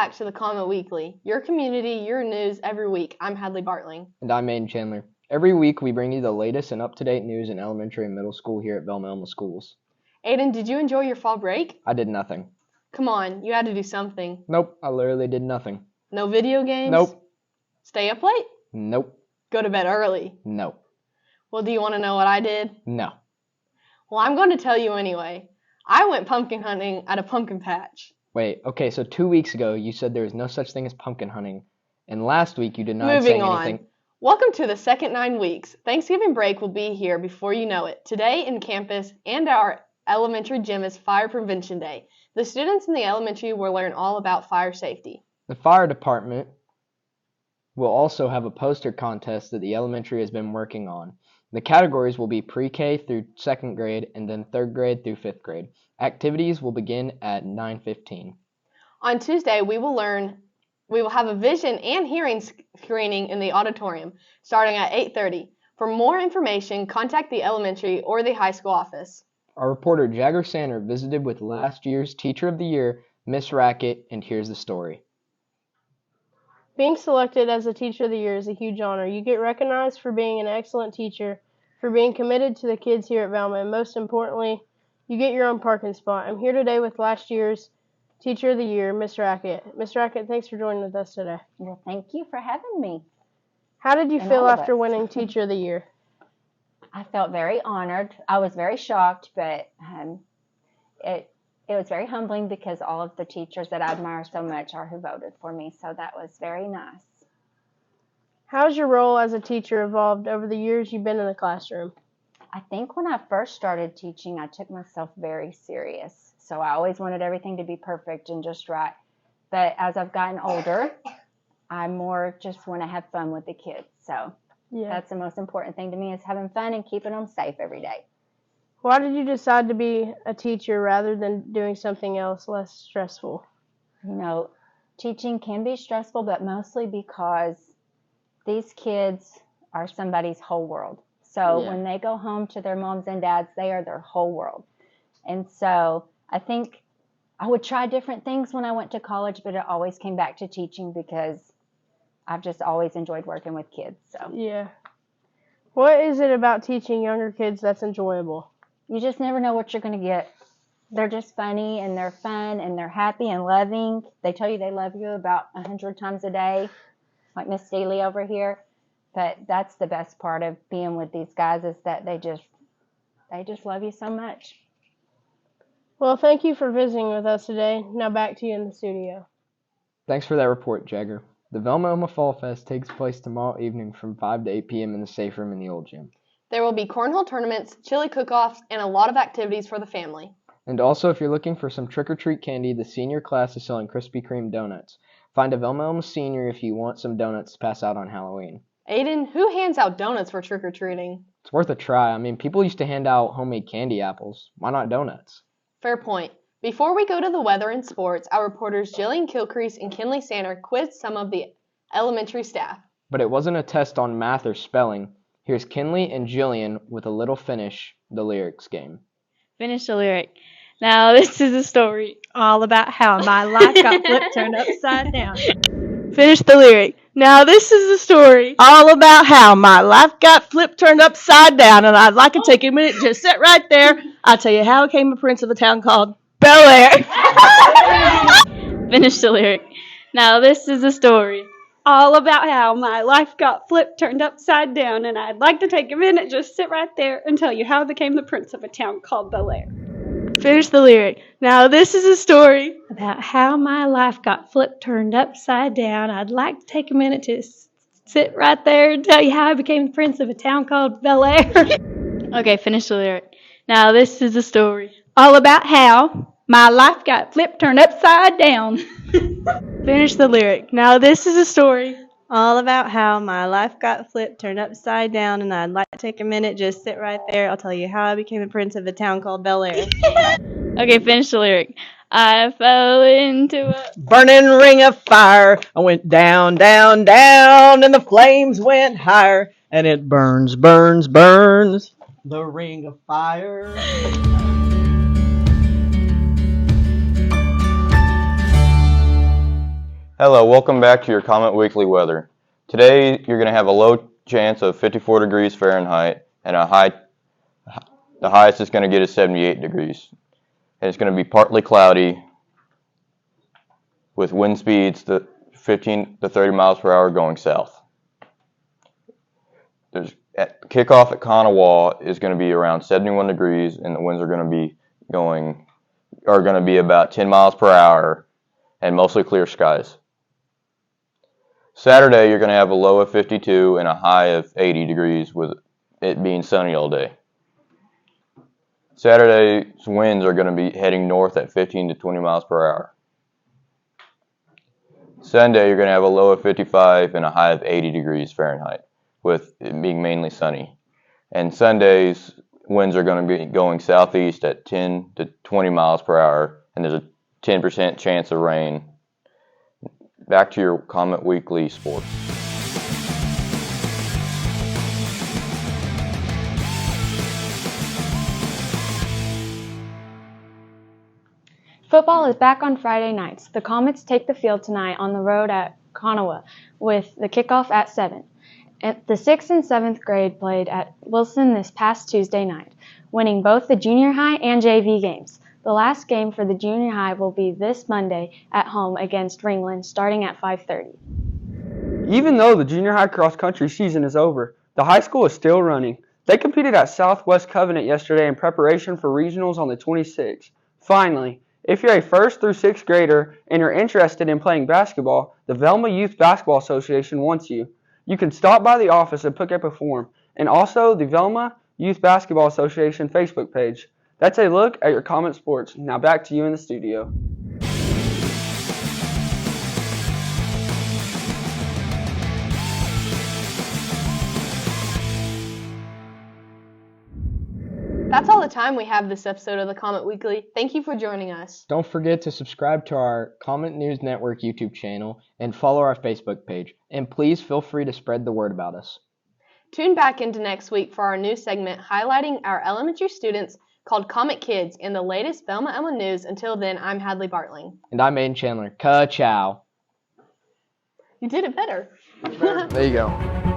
back to the Comet Weekly, your community, your news every week. I'm Hadley Bartling. And I'm Aiden Chandler. Every week we bring you the latest and up-to-date news in elementary and middle school here at Velma Schools. Aiden, did you enjoy your fall break? I did nothing. Come on, you had to do something. Nope, I literally did nothing. No video games? Nope. Stay up late? Nope. Go to bed early? No. Well, do you want to know what I did? No. Well, I'm going to tell you anyway. I went pumpkin hunting at a pumpkin patch. Wait, okay, so 2 weeks ago you said there was no such thing as pumpkin hunting, and last week you did not say anything. Welcome to the second 9 weeks. Thanksgiving break will be here before you know it. Today in campus and our elementary gym is Fire Prevention Day. The students in the elementary will learn all about fire safety. The fire department will also have a poster contest that the elementary has been working on. The categories will be pre-K through 2nd grade and then 3rd grade through 5th grade. Activities will begin at 9:15. On Tuesday, we will have a vision and hearing screening in the auditorium starting at 8:30. For more information, contact the elementary or the high school office. Our reporter Jagger Sander visited with last year's Teacher of the Year, Miss Rackett, and here's the story. Being selected as a Teacher of the Year is a huge honor. You get recognized for being an excellent teacher, for being committed to the kids here at Velma, and most importantly, you get your own parking spot. I'm here today with last year's Teacher of the Year, Miss Rackett. Miss Rackett, thanks for joining with us today. Well, thank you for having me. How did you feel after winning Teacher of the Year? I felt very honored. I was very shocked, but it was very humbling because all of the teachers that I admire so much are who voted for me, so that was very nice. How's your role as a teacher evolved over the years you've been in the classroom? I think when I first started teaching, I took myself very serious. So I always wanted everything to be perfect and just right. But as I've gotten older, I more just want to have fun with the kids. So that's the most important thing to me, is having fun and keeping them safe every day. Why did you decide to be a teacher rather than doing something else less stressful? You know, teaching can be stressful, but mostly because these kids are somebody's whole world. So when they go home to their moms and dads, they are their whole world. And so I think I would try different things when I went to college, but it always came back to teaching because I've just always enjoyed working with kids. So yeah. What is it about teaching younger kids that's enjoyable? You just never know what you're going to get. They're just funny, and they're fun, and they're happy and loving. They tell you they love you about 100 times a day, like Miss Steely over here. But that's the best part of being with these guys, is that they just love you so much. Well, thank you for visiting with us today. Now back to you in the studio. Thanks for that report, Jagger. The Velma Fall Fest takes place tomorrow evening from 5 to 8 p.m. in the safe room in the old gym. There will be cornhole tournaments, chili cook-offs, and a lot of activities for the family. And also, if you're looking for some trick-or-treat candy, the senior class is selling Krispy Kreme donuts. Find a Velma senior if you want some donuts to pass out on Halloween. Aiden, who hands out donuts for trick-or-treating? It's worth a try. I mean, people used to hand out homemade candy apples. Why not donuts? Fair point. Before we go to the weather and sports, our reporters Jillian Kilcrease and Kinley Sander quizzed some of the elementary staff. But it wasn't a test on math or spelling. Here's Kinley and Jillian with a little finish the lyrics game. Finish the lyric. Now this is a story all about how my life got flipped, turned upside down. Finish the lyric. Now this is a story all about how my life got flipped, turned upside down, and I'd like to take a minute, just sit right there. I'll tell you how I became a prince of a town called Bel Air. Finish the lyric. Now this is a story all about how my life got flipped, turned upside down, and I'd like to take a minute, just sit right there and tell you how I became the prince of a town called Bel Air. Finish the lyric. Now this is a story about how my life got flipped, turned upside down. I'd like to take a minute to sit right there and tell you how I became the prince of a town called Bel Air. Okay, finish the lyric. Now this is a story all about how my life got flipped, turned upside down. Finish the lyric. Now this is a story all about how my life got flipped, turned upside down, and I'd like to take a minute, just sit right there. I'll tell you how I became the prince of a town called Bel Air. Okay, finish the lyric. I fell into a burning ring of fire. I went down, down, down, and the flames went higher. And it burns, burns, burns, the ring of fire. Hello, welcome back to your Comet Weekly weather. Today you're going to have a low chance of 54 degrees Fahrenheit and the highest it's going to get is 78 degrees. And it's going to be partly cloudy with wind speeds to 15 to 30 miles per hour going south. Kickoff at Kanawha is going to be around 71 degrees and the winds are going to be about 10 miles per hour and mostly clear skies. Saturday, you're going to have a low of 52 and a high of 80 degrees with it being sunny all day. Saturday's winds are going to be heading north at 15 to 20 miles per hour. Sunday, you're going to have a low of 55 and a high of 80 degrees Fahrenheit with it being mainly sunny. And Sunday's winds are going to be going southeast at 10 to 20 miles per hour and there's a 10% chance of rain. Back to your Comet Weekly sports. Football is back on Friday nights. The Comets take the field tonight on the road at Kanawha with the kickoff at 7. The 6th and 7th grade played at Wilson this past Tuesday night, winning both the junior high and JV games. The last game for the junior high will be this Monday at home against Ringland starting at 5:30. Even though the junior high cross country season is over, the high school is still running. They competed at Southwest Covenant yesterday in preparation for regionals on the 26th. Finally, if you're a 1st through 6th grader and you're interested in playing basketball, the Velma Youth Basketball Association wants you. You can stop by the office and pick up a form, and also the Velma Youth Basketball Association Facebook page. That's a look at your Comet Sports. Now back to you in the studio. That's all the time we have this episode of the Comet Weekly. Thank you for joining us. Don't forget to subscribe to our Comet News Network YouTube channel and follow our Facebook page. And please feel free to spread the word about us. Tune back into next week for our new segment highlighting our elementary students called Comet Kids and the latest Velma Elma news. Until then, I'm Hadley Bartling. And I'm Aiden Chandler. Ka-chow. You did it better. There you go.